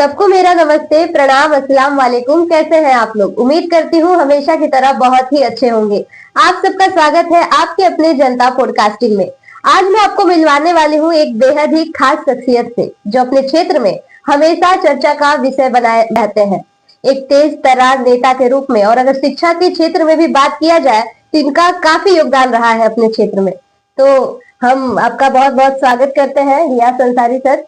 सबको मेरा नमस्ते, प्रणाम, अस्सलाम वालेकुम। कैसे हैं आप लोग? उम्मीद करती हूँ हमेशा की तरह बहुत ही अच्छे होंगे। आप सबका स्वागत है आपके अपने जनता पॉडकास्टिंग में। आज मैं आपको मिलवाने वाली हूँ एक बेहद ही खास शख्सियत से, जो अपने क्षेत्र में हमेशा चर्चा का विषय बनाए रहते हैं। एक तेज तर्रार नेता के रूप में, और अगर शिक्षा के क्षेत्र में भी बात किया जाए तो इनका काफी योगदान रहा है अपने क्षेत्र में। तो हम आपका बहुत बहुत स्वागत करते हैं रियाज अंसारी सर।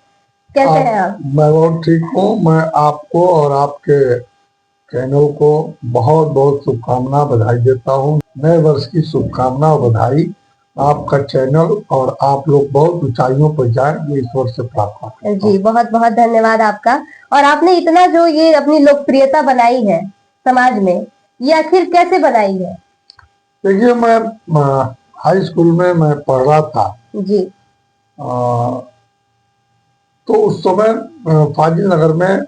कैसे हैं आप? मैं बहुत ठीक हूँ। मैं आपको और आपके चैनल को बहुत बहुत शुभकामना बधाई देता हूँ। नए वर्ष की शुभकामना और बधाई। आपका चैनल और आप लोग बहुत ऊंचाइयों पर जाएं, ये ईश्वर से प्रार्थना करता हूं। जी, बहुत बहुत धन्यवाद आपका। और आपने इतना जो ये अपनी लोकप्रियता बनाई है समाज में, ये आखिर कैसे बनाई है? देखिए, मैं हाई स्कूल में मैं पढ़ रहा था जी। तो उस समय फाजिल नगर में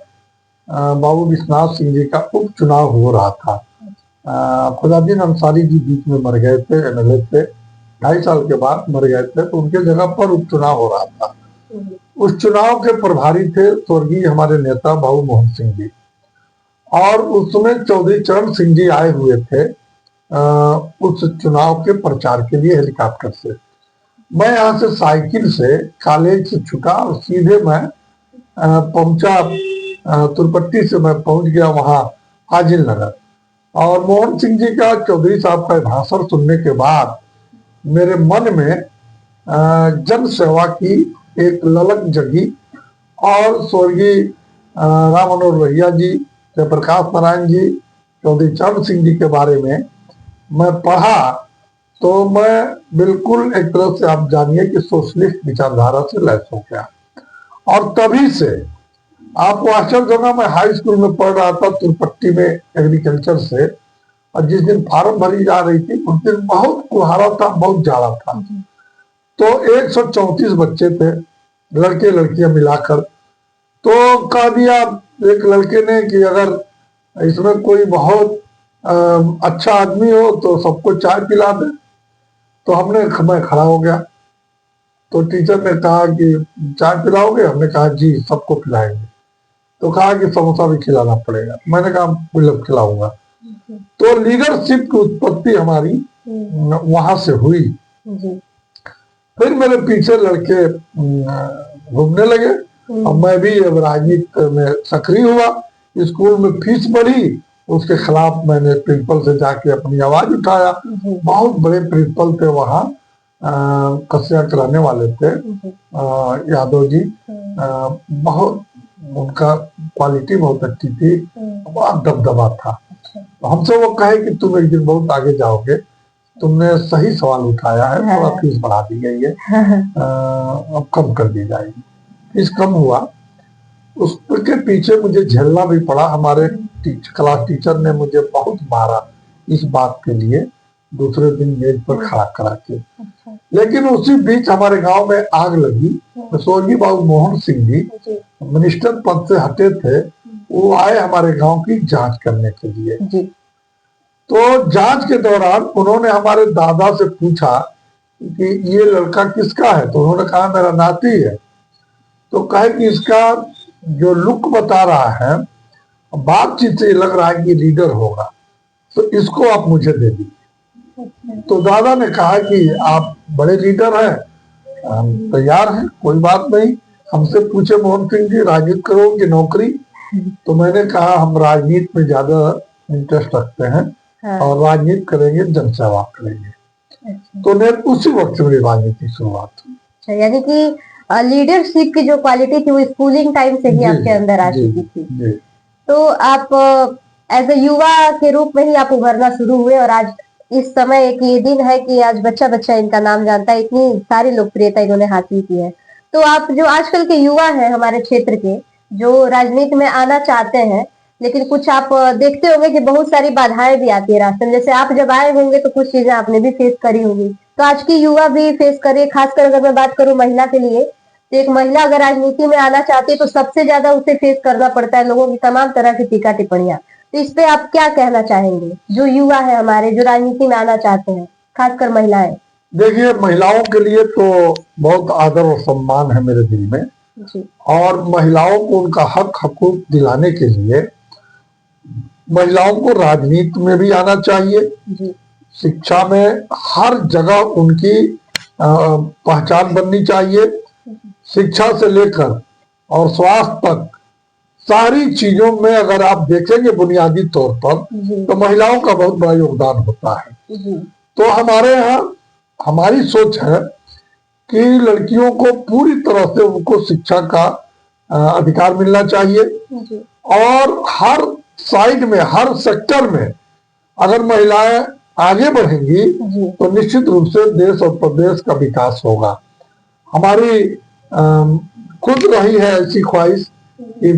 बाबू विश्वनाथ सिंह जी का उपचुनाव हो रहा था। खुदादीन अंसारी जी बीच में मर गए थे, एमएलए थे, 2.5 साल के बाद मर गए थे, तो उनके जगह पर उपचुनाव हो रहा था। उस चुनाव के प्रभारी थे स्वर्गीय हमारे नेता बाबू मोहन सिंह जी, और उस समय चौधरी चरण सिंह जी आए हुए थे उस चुनाव के प्रचार के लिए हेलीकॉप्टर से। मैं यहाँ से साइकिल से कॉलेज से छुटा और सीधे मैं पहुंचा, तुरपट्टी से मैं पहुंच गया वहां फाजिल नगर। और मोहन सिंह जी का, चौधरी साहब का भाषण सुनने के बाद मेरे मन में जन सेवा की एक ललक जगी, और स्वर्गीय राम मनोहर लोहिया जी, जयप्रकाश नारायण जी, चौधरी चरण सिंह जी के बारे में मैं पढ़ा। तो मैं बिल्कुल एक तरह से आप जानिए कि सोशलिस्ट विचारधारा से लैस हो गया। और तभी से आपको आश्चर्य होगा, मैं हाई स्कूल में पढ़ रहा था तुरपट्टी में एग्रीकल्चर से, और जिस दिन फार्म भरी जा रही थी उस दिन बहुत कुहारा था, बहुत जाड़ा था। तो 134 बच्चे थे, लड़के लड़कियां मिलाकर। तो कह दिया एक लड़के ने कि अगर इसमें कोई बहुत अच्छा आदमी हो तो सबको चाय पिला दे। तो मैं खड़ा हो गया। तो टीचर ने कहा कि चाय पिलाओगे? हमने कहा जी, सबको पिलाएंगे। तो कहा कि समोसा भी खिलाना पड़ेगा। मैंने कहा बिल्कुल खिलाऊंगा। तो लीडरशिप की उत्पत्ति हमारी वहां से हुई। फिर मेरे पीछे लड़के घूमने लगे, और मैं भी अब राजनीति में सक्रिय हुआ। स्कूल में फीस बढ़ी, उसके खिलाफ मैंने प्रिंसिपल से जाके अपनी आवाज उठाया। बहुत बड़े प्रिंसिपल थे वहाँ, कस्या कराने वाले थे, यादव जी। बहुत उनका क्वालिटी बहुत अच्छी थी, बहुत दबदबा था। हमसे वो कहे कि तुम एक दिन बहुत आगे जाओगे, तुमने सही सवाल उठाया है, थोड़ा फीस बढ़ा दी गई है, अब कम कर दी जाएगी। फीस कम हुआ, उसके पीछे मुझे झेलना भी पड़ा। हमारे क्लास टीचर ने मुझे बहुत मारा इस बात के लिए, दूसरे दिन मेज पर खड़ा करा के। लेकिन उसी बीच हमारे गांव में आग लगी। स्वर्गीय बाबू मोहन सिंह जी मिनिस्टर पद से हटे थे, वो आए हमारे गांव की जांच करने के लिए। तो जांच के दौरान उन्होंने हमारे दादा से पूछा कि ये लड़का किसका है? तो उन्होंने कहा मेरा नाती है। तो कहे कि इसका जो लुक बता रहा है, बातचीत से लग रहा है कि लीडर होगा, तो इसको आप मुझे दे दीजिए। तो दादा ने कहा कि आप बड़े लीडर हैं, हम तैयार हैं, कोई बात नहीं। हमसे पूछे मोहन सिंह जी, राजनीति करोगे नौकरी? तो मैंने कहा हम राजनीति में ज्यादा इंटरेस्ट रखते हैं, और राजनीति करेंगे, जनसेवा करेंगे। तो उसी वक्त से मेरी राजनीति शुरुआत हुई। यानी कि लीडरशिप की जो क्वालिटी थी वो स्कूलिंग टाइम से ही आपके अंदर आ चुकी थी। तो आप एज ए युवा के रूप में ही आप उभरना शुरू हुए, और आज इस समय एक ये दिन है कि आज बच्चा बच्चा इनका नाम जानता है, इतनी सारी लोकप्रियता इन्होंने हासिल की है। तो आप जो आजकल के युवा हैं हमारे क्षेत्र के, जो राजनीति में आना चाहते हैं, लेकिन कुछ आप देखते होंगे कि बहुत सारी बाधाएं भी आती है रास्ते में। जैसे आप जब आए होंगे तो कुछ चीजें आपने भी फेस करी होगी, तो आज की युवा भी फेस करे। खासकर अगर मैं बात करूं महिला के लिए, तो एक महिला अगर राजनीति में आना चाहती है तो सबसे ज्यादा उसे फेस करना पड़ता है लोगों की तमाम तरह की टीका टिप्पणियां। तो इस पे आप क्या कहना चाहेंगे, जो युवा है हमारे, जो राजनीति में आना चाहते हैं, खासकर महिलाएं? देखिए, महिलाओं के लिए तो बहुत आदर और सम्मान है मेरे दिल में। जी, और महिलाओं को उनका हक हकूक दिलाने के लिए महिलाओं को राजनीति में भी आना चाहिए। जी, शिक्षा में हर जगह उनकी पहचान बननी चाहिए। शिक्षा से लेकर और स्वास्थ्य तक सारी चीजों में अगर आप देखेंगे बुनियादी तौर पर जी, तो महिलाओं का बहुत बड़ा योगदान होता है। जी, तो हमारे यहाँ हमारी सोच है कि लड़कियों को पूरी तरह से उनको शिक्षा का अधिकार मिलना चाहिए जी, और हर साइड में हर सेक्टर में अगर महिलाएं आगे बढ़ेंगी जी, तो निश्चित रूप से देश और प्रदेश का विकास होगा। हमारी खुद रही है ऐसी ख्वाहिश कि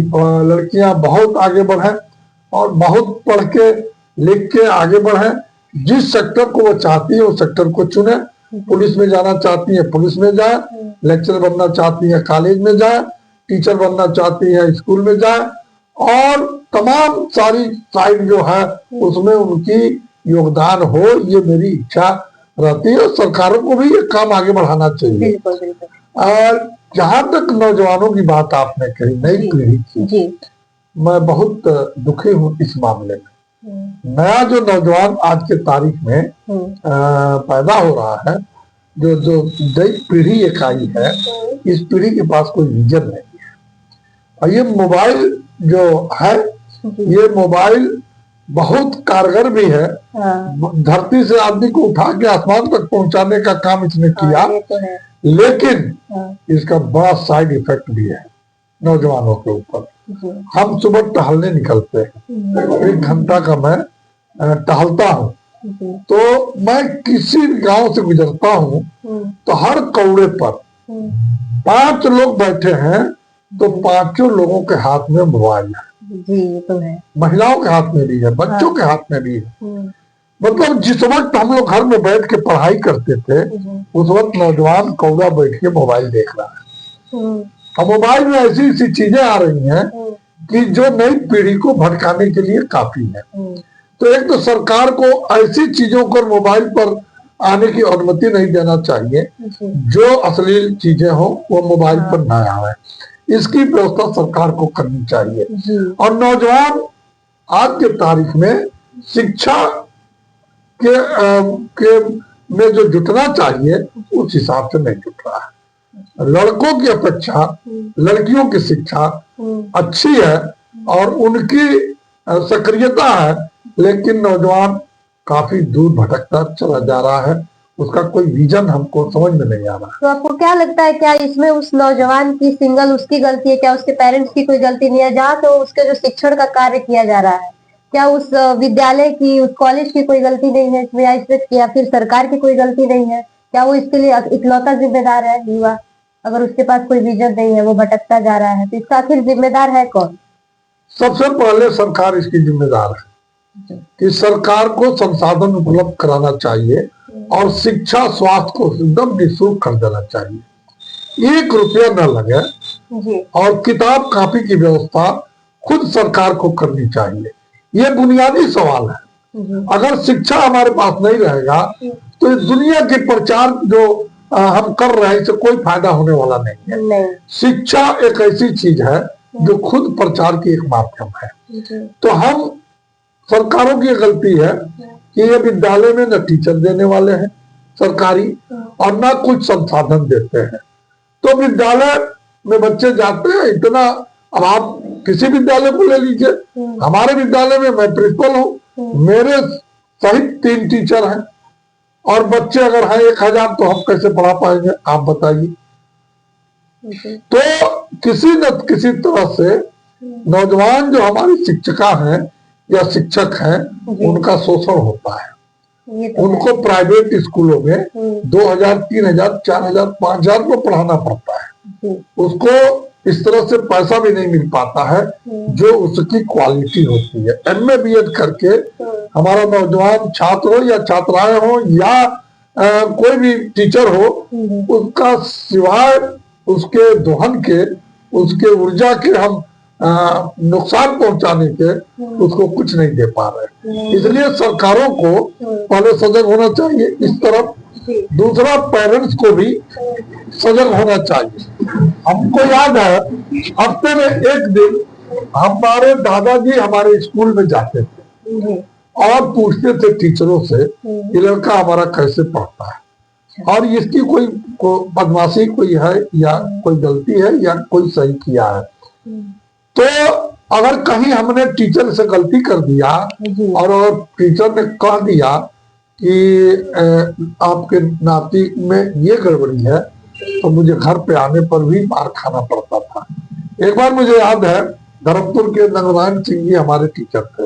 लड़कियां बहुत आगे बढ़े और बहुत पढ़ के लिख के आगे बढ़े। जिस सेक्टर को वो चाहती है उस सेक्टर को चुने। पुलिस में जाना चाहती है पुलिस में जाए, लेक्चर बनना चाहती है कॉलेज में जाए, टीचर बनना चाहती है स्कूल में जाए और तमाम सारी साइड जो है उसमें उनकी योगदान हो, ये मेरी इच्छा रहती है। और सरकारों को भी ये काम आगे बढ़ाना चाहिए। बिल्कुल, बिल्कुल। और जहां तक नौजवानों की बात आपने कही, नई पीढ़ी की, जी, मैं बहुत दुखी हूँ इस मामले में। नया जो नौजवान आज के तारीख में पैदा हो रहा है, जो जो नई पीढ़ी एक आई है, इस पीढ़ी के पास कोई विजन नहीं है। और ये मोबाइल जो है, ये मोबाइल बहुत कारगर भी है। हाँ, धरती से आदमी को उठा के आसमान तक पहुंचाने का काम इसने किया, ये तो है। लेकिन हाँ, इसका बड़ा साइड इफेक्ट भी है नौजवानों के ऊपर। जी, हम सुबह टहलने निकलते हैं, 1 घंटा का मैं टहलता हूँ, जी, तो मैं किसी गांव से गुजरता हूँ तो हर कौड़े पर 5 लोग बैठे हैं तो 5 लोगों के हाथ में मोबाइल है। जी, ये तो है। महिलाओं के हाथ में भी है, बच्चों के हाथ में भी है। मतलब जिस वक्त हम लोग घर में बैठ के पढ़ाई करते थे उस वक्त नौजवान कौड़ा बैठ के मोबाइल देख रहा है। अब मोबाइल में ऐसी ऐसी चीजें आ रही हैं कि जो नई पीढ़ी को भटकाने के लिए काफी है। तो एक तो सरकार को ऐसी चीजों पर मोबाइल पर आने की अनुमति नहीं देना चाहिए, जो अश्लील चीजें हो वो मोबाइल पर न आए, इसकी व्यवस्था सरकार को करनी चाहिए। और नौजवान आज के तारीख में शिक्षा के में जो जुटना चाहिए उस हिसाब से नहीं जुट रहा है। लड़कों की अपेक्षा लड़कियों की शिक्षा अच्छी है और उनकी सक्रियता है, लेकिन नौजवान काफी दूर भटकता चला जा रहा है। उसका कोई विजन हमको समझ में नहीं आ रहा। तो आपको क्या लगता है, क्या इसमें उस नौजवान की सिंगल उसकी गलती है, क्या उसके पेरेंट्स की कोई गलती नहीं है? जहाँ तो उसके जो शिक्षण का कार्य किया जा रहा है, क्या उस विद्यालय की, उस कॉलेज की कोई गलती नहीं है इसमें, या फिर सरकार की कोई गलती नहीं है? क्या वो इसके लिए इकलौता जिम्मेदार है युवा? अगर उसके पास कोई विजन नहीं है, वो भटकता जा रहा है, तो इसका आखिर जिम्मेदार है कौन? सबसे पहले सरकार इसकी जिम्मेदार है कि सरकार को संसाधन उपलब्ध कराना चाहिए और शिक्षा स्वास्थ्य को एकदम निःशुल्क कर देना चाहिए। 1 रुपया न लगे जी, और किताब कॉपी की व्यवस्था खुद सरकार को करनी चाहिए। ये बुनियादी सवाल है। अगर शिक्षा हमारे पास नहीं रहेगा तो इस दुनिया के प्रचार जो हम कर रहे हैं इससे कोई फायदा होने वाला नहीं है। नहीं। शिक्षा एक ऐसी चीज है जो खुद प्रचार की एक माध्यम है। तो हम सरकारों की गलती है कि ये विद्यालय में न टीचर देने वाले हैं सरकारी और न कुछ संसाधन देते हैं। तो विद्यालय में बच्चे जाते हैं इतना। अब आप किसी विद्यालय को ले लीजिए, हमारे विद्यालय में मैं प्रिंसिपल हूँ, मेरे सहित 3 टीचर हैं और बच्चे अगर हैं 1000 तो हम कैसे पढ़ा पाएंगे आप बताइए। तो किसी न किसी तरह से नौजवान जो हमारी शिक्षिका हैं या शिक्षक हैं उनका शोषण होता है। उनको प्राइवेट स्कूलों में 2000, 3000, 4000, 5000 को पढ़ाना पड़ता है। उसको इस तरह से पैसा भी नहीं मिल पाता है जो उसकी क्वालिटी होती है। MA BEd करके हमारा नौजवान छात्र हो या छात्राएं हो या कोई भी टीचर हो, उसका सिवाय उसके दोहन के, उसके ऊर्जा के हम नुकसान पहुंचाने के उसको कुछ नहीं दे पा रहे। इसलिए सरकारों को पहले सजग होना चाहिए इस तरफ। दूसरा, पेरेंट्स को भी सजग होना चाहिए। हमको याद है हफ्ते में एक दिन हमारे दादाजी हमारे स्कूल में जाते थे और पूछते थे टीचरों से कि लड़का हमारा कैसे पढ़ता है और इसकी कोई बदमाशी कोई है या कोई गलती है या कोई सही किया है। तो अगर कहीं हमने टीचर से गलती कर दिया और टीचर ने कह दिया कि आपके नाती में ये गड़बड़ी है तो मुझे घर पे आने पर भी मार खाना पड़ता था। एक बार मुझे याद है धर्मपुर के नारायण सिंह जी हमारे टीचर थे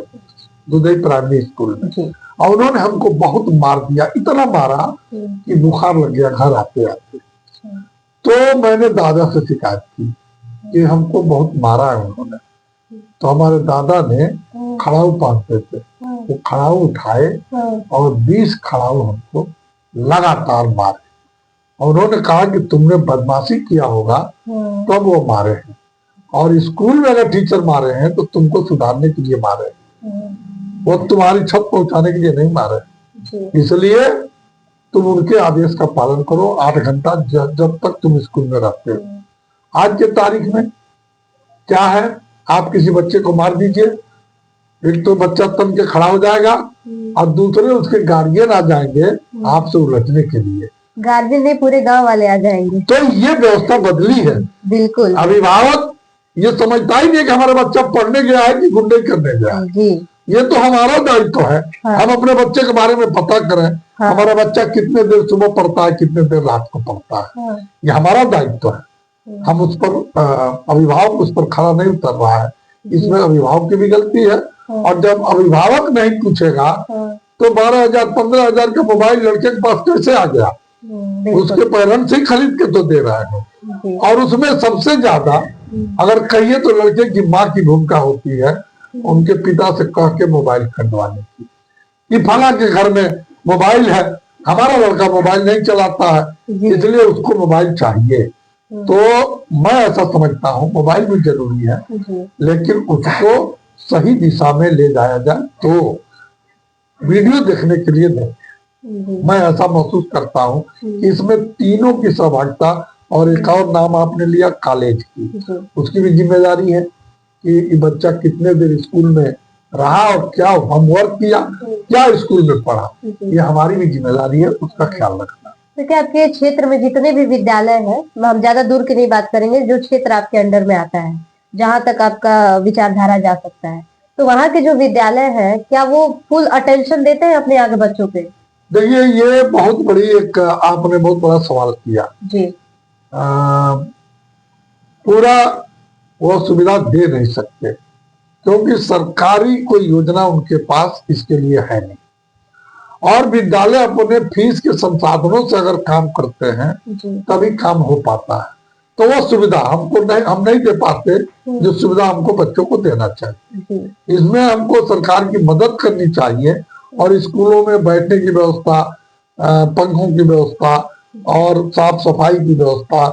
दुधई प्राइमरी स्कूल में और उन्होंने हमको बहुत मार दिया, इतना मारा कि बुखार लग गया घर आते आते। तो मैंने दादा से शिकायत की कि हमको बहुत मारा है उन्होंने। तो हमारे दादा ने खड़ाऊ बांधते थे, वो खड़ाऊ उठाए और 20 खड़ाऊ हमको लगातार मारे और उन्होंने कहा कि तुमने बदमाशी किया होगा तब वो मारे हैं और स्कूल में अगर टीचर मारे हैं तो तुमको सुधारने के लिए मारे हैं, वो तुम्हारी छत पहुंचाने के लिए नहीं मारे। इसलिए तुम उनके आदेश का पालन करो 8 घंटा जब तक तुम स्कूल में रहते हो। आज के तारीख में क्या है, आप किसी बच्चे को मार दीजिए, एक तो बच्चा तन के खड़ा हो जाएगा और दूसरे उसके गार्जियन आ जाएंगे आपसे उलझने के लिए। गार्जियन नहीं पूरे गांव वाले आ जाएंगे। तो ये व्यवस्था बदली है। बिल्कुल। अभिभावक ये समझता ही नहीं कि हमारा बच्चा पढ़ने गया है कि गुंडे करने गया है। जी। ये तो हमारा दायित्व है। हाँ। हम अपने बच्चे के बारे में पता करें। हाँ। हमारा बच्चा कितने देर सुबह पढ़ता है कितने देर रात को पढ़ता है। हाँ। ये हमारा दायित्व है। हम उस पर अभिभावक उस पर खड़ा नहीं उतर रहा है, इसमें अभिभावक की भी गलती है। और जब अभिभावक नहीं पूछेगा तो 12,000 15,000 का मोबाइल लड़के के पास कैसे आ गया, उसके पेरेंट्स ही खरीद के तो दे रहे हैं। और उसमें सबसे ज्यादा अगर कहिए तो लड़के की माँ की भूमिका होती है उनके पिता से कह के मोबाइल खरीदवाने की कि फला के घर में मोबाइल है, हमारा लड़का मोबाइल नहीं चलाता है इसलिए उसको मोबाइल चाहिए। तो मैं ऐसा समझता हूँ मोबाइल भी जरूरी है लेकिन उसको सही दिशा में ले जाया जाए तो वीडियो देखने के लिए नहीं। मैं ऐसा महसूस करता हूँ कि इसमें तीनों की सहभागिता और एक और नाम आपने लिया कॉलेज की, उसकी भी जिम्मेदारी है कि बच्चा कितने देर स्कूल में रहा और क्या होमवर्क किया, क्या स्कूल में पढ़ा, ये हमारी भी जिम्मेदारी है, उसका ख्याल रखना। तो क्या आपके क्षेत्र में जितने भी विद्यालय हैं, हम ज्यादा दूर की नहीं बात करेंगे, जो क्षेत्र आपके अंडर में आता है जहां तक आपका विचारधारा जा सकता है, तो वहाँ के जो विद्यालय हैं क्या वो फुल अटेंशन देते हैं अपने आगे बच्चों पे? देखिए ये बहुत बड़ी एक आपने बहुत बड़ा सवाल किया जी। पूरा वो सुविधा दे नहीं सकते क्योंकि सरकारी कोई योजना उनके पास इसके लिए है नहीं और विद्यालय अपने फीस के संसाधनों से अगर काम करते हैं तभी काम हो पाता है। तो वो सुविधा हमको नहीं, हम नहीं दे पाते जो सुविधा हमको बच्चों को देना चाहिए। इसमें हमको सरकार की मदद करनी चाहिए और स्कूलों में बैठने की व्यवस्था, पंखों की व्यवस्था और साफ सफाई की व्यवस्था,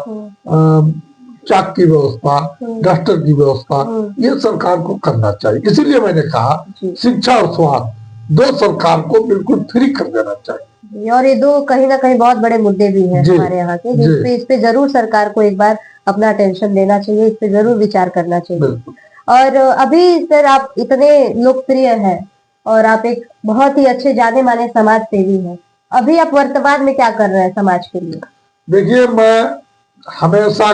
चाक की व्यवस्था, डस्टर की व्यवस्था, ये सरकार को करना चाहिए। इसीलिए मैंने कहा शिक्षा और स्वास्थ्य दो सरकार को बिल्कुल फ्री कर देना चाहिए। और ये दो कहीं ना कहीं बहुत बड़े मुद्दे भी हैं हमारे यहाँ के, इस पे जरूर सरकार को एक बार अपना अटेंशन देना चाहिए, इस पे जरूर विचार करना चाहिए। और अभी सर आप इतने लोकप्रिय हैं और आप एक बहुत ही अच्छे जाने माने समाज सेवी हैं, अभी आप वर्तमान में क्या कर रहे हैं समाज के लिए? देखिए मैं हमेशा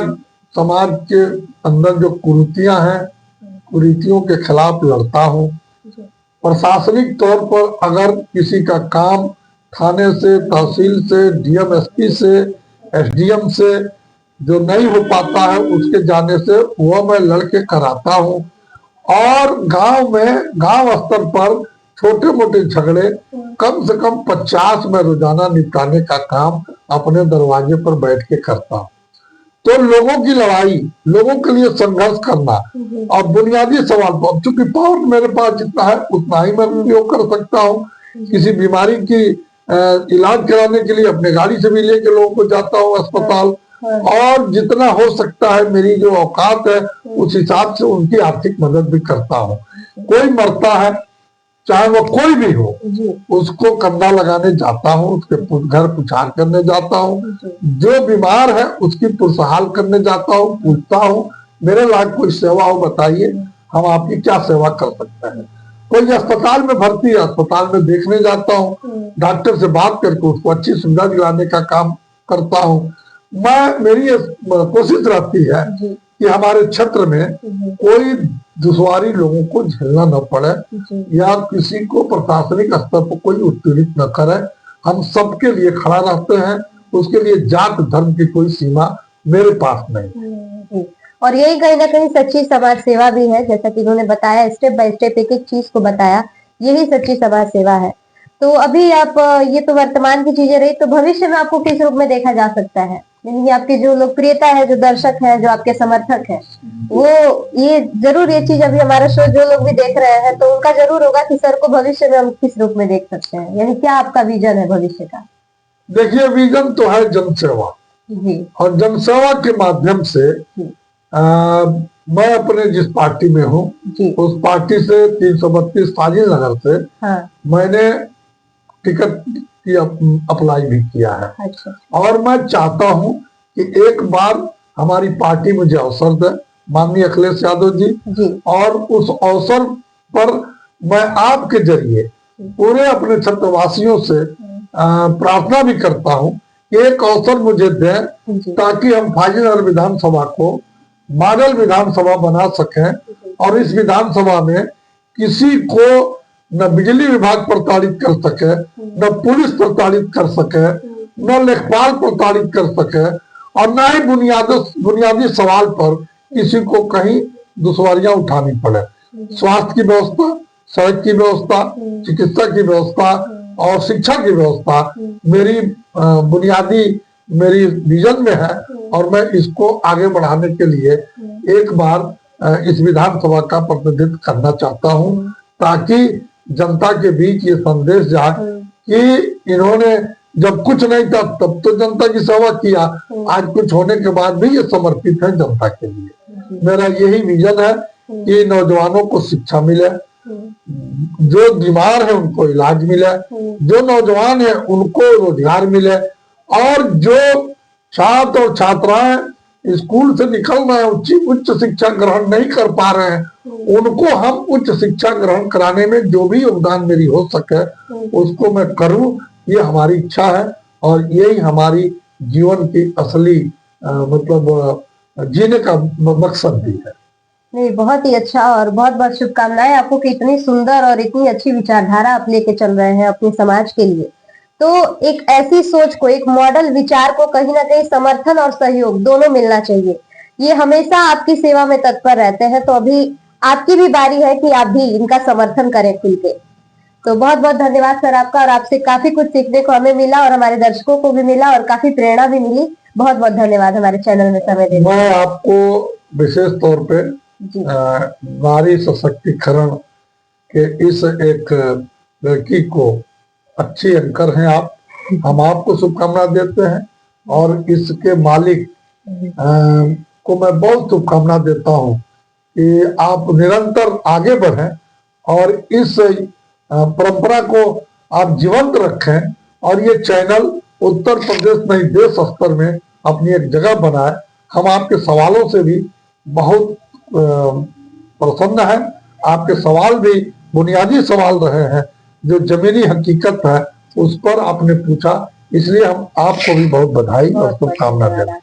समाज के अंदर जो कुरीतियां हैं, कुरीतियों के खिलाफ लड़ता हूँ। प्रशासनिक तौर पर अगर किसी का काम थाने से, तहसील से, डीएम एसपी से, एसडीएम से जो नहीं हो पाता है उसके जाने से वह मैं लड़के कराता हूँ। और गांव में, गांव स्तर पर छोटे मोटे झगड़े कम से कम 50 में रोजाना निपटाने का काम अपने दरवाजे पर बैठ के करता हूँ। तो लोगों की लड़ाई, लोगों के लिए संघर्ष करना और बुनियादी सवाल पर, चूंकि पावर मेरे पास जितना है उतना ही मैं उपयोग कर सकता हूँ। किसी बीमारी की इलाज कराने के लिए अपने गाड़ी से भी लेके लोगों को जाता हूँ अस्पताल, और जितना हो सकता है मेरी जो औकात है उस हिसाब से उनकी आर्थिक मदद भी करता हूँ। कोई मरता है चाहे वो कोई भी हो, जी उसको कंधा लगाने जाता हूँ, उसके घर पुछार करने जाता हूँ, जो बीमार है उसकी पुरसहाल करने जाता हूँ, पूछता हूँ मेरे लायक कोई सेवा हो बताइए, हम आपकी क्या सेवा कर सकते हैं। कोई अस्पताल में भर्ती है, अस्पताल में देखने जाता हूँ, डॉक्टर से बात करके उसको अच्छी सुविधा दिलाने का काम करता हूँ। मेरी ये कोशिश रहती है कि हमारे क्षेत्र में कोई दुश्वारी लोगों को झेलना न पड़े या किसी को प्रशासनिक स्तर पर कोई उत्पीड़ित न करे। हम सबके लिए खड़ा रहते हैं, उसके लिए जात धर्म की कोई सीमा मेरे पास नहीं। और यही कहीं ना कहीं सच्ची समाज सेवा भी है, जैसा कि उन्होंने बताया, स्टेप बाय स्टेप एक एक चीज को बताया, यही सच्ची समाज सेवा है। तो अभी आप ये तो वर्तमान की चीजें रही, तो भविष्य में आपको किस रूप में देखा जा सकता है? यानी आपकी जो लोकप्रियता है, जो दर्शक है, जो आपके समर्थक है, वो ये जरूर ये चीज अभी हमारा शो जो लोग भी देख रहे हैं तो उनका जरूर होगा कि सर को भविष्य में हम किस रूप में देख सकते हैं, यानी क्या आपका विजन है भविष्य का? देखिए, विजन तो है जनसेवा जी और जनसेवा के माध्यम से मैं अपने जिस पार्टी में हूँ उस पार्टी से 332 फाजिल नगर से मैंने टिकट की अप्लाई भी किया है। अच्छा। और मैं चाहता हूं कि एक बार हमारी पार्टी मुझे अवसर दे, माननीय अखिलेश यादव जी, और उस अवसर पर मैं आपके जरिए पूरे अपने क्षेत्रवासियों से प्रार्थना भी करता हूं कि एक अवसर मुझे दें ताकि हम फाजिलनगर विधानसभा को मॉडल विधानसभा बना सकें और इस विधानसभा में किसी को न बिजली विभाग प्रताड़ित कर सके, न पुलिस प्रताड़ित कर सके, न लेखपाल प्रताड़ित कर सके और न ही बुनियादी सवाल पर किसी को कहीं दुश्वारियां उठानी पड़े। स्वास्थ्य की व्यवस्था, सड़क की व्यवस्था, चिकित्सा की व्यवस्था और शिक्षा की व्यवस्था मेरी बुनियादी मेरी विजन में है और मैं इसको आगे बढ़ाने के लिए एक बार इस विधानसभा का प्रतिनिधित्व करना चाहता हूं ताकि जनता के बीच ये संदेश जाए कि इन्होंने जब कुछ नहीं था तब तो जनता की सेवा किया, आज कुछ होने के बाद भी ये समर्पित है जनता के लिए। मेरा यही विजन है कि नौजवानों को शिक्षा मिले, जो बीमार है उनको इलाज मिले, जो नौजवान है उनको रोजगार मिले और जो छात्र और छात्राएं स्कूल से निकल रहे हैं, उच्च शिक्षा ग्रहण नहीं कर पा रहे हैं, उनको हम उच्च शिक्षा ग्रहण कराने में जो भी योगदान मेरी हो सके उसको मैं करूं, ये हमारी इच्छा है और यही हमारी जीवन की असली मतलब जीने का मकसद भी है। नहीं, बहुत ही अच्छा और बहुत बहुत शुभकामनाएं आपको कि इतनी सुंदर और इतनी अच्छी विचारधारा आप लेके चल रहे हैं अपने समाज के लिए। तो एक ऐसी सोच को, एक मॉडल विचार को कहीं ना कहीं समर्थन और सहयोग दोनों मिलना चाहिए। ये हमेशा आपकी सेवा में तत्पर रहते हैं, तो अभी आपकी भी बारी है कि आप भी इनका समर्थन करें खुल के। तो बहुत बहुत धन्यवाद सर आपका, और आपसे काफी कुछ सीखने को हमें मिला और हमारे दर्शकों को भी मिला और काफी प्रेरणा भी मिली। बहुत बहुत धन्यवाद हमारे चैनल में समय देने। मैं आपको विशेष तौर पे नारी सशक्तिकरण के इस एक लड़की को, अच्छी एंकर हैं आप, हम आपको शुभकामना देते हैं और इसके मालिक को मैं बहुत शुभकामना देता हूं कि आप निरंतर आगे बढ़ें और इस परंपरा को आप जीवंत रखें और ये चैनल उत्तर प्रदेश नहीं देश स्तर में अपनी एक जगह बनाए। हम आपके सवालों से भी बहुत प्रसन्न हैं, आपके सवाल भी बुनियादी सवाल रहे हैं, जो जमीनी हकीकत है उस पर आपने पूछा, इसलिए हम आपको भी बहुत बधाई और शुभकामना देते हैं।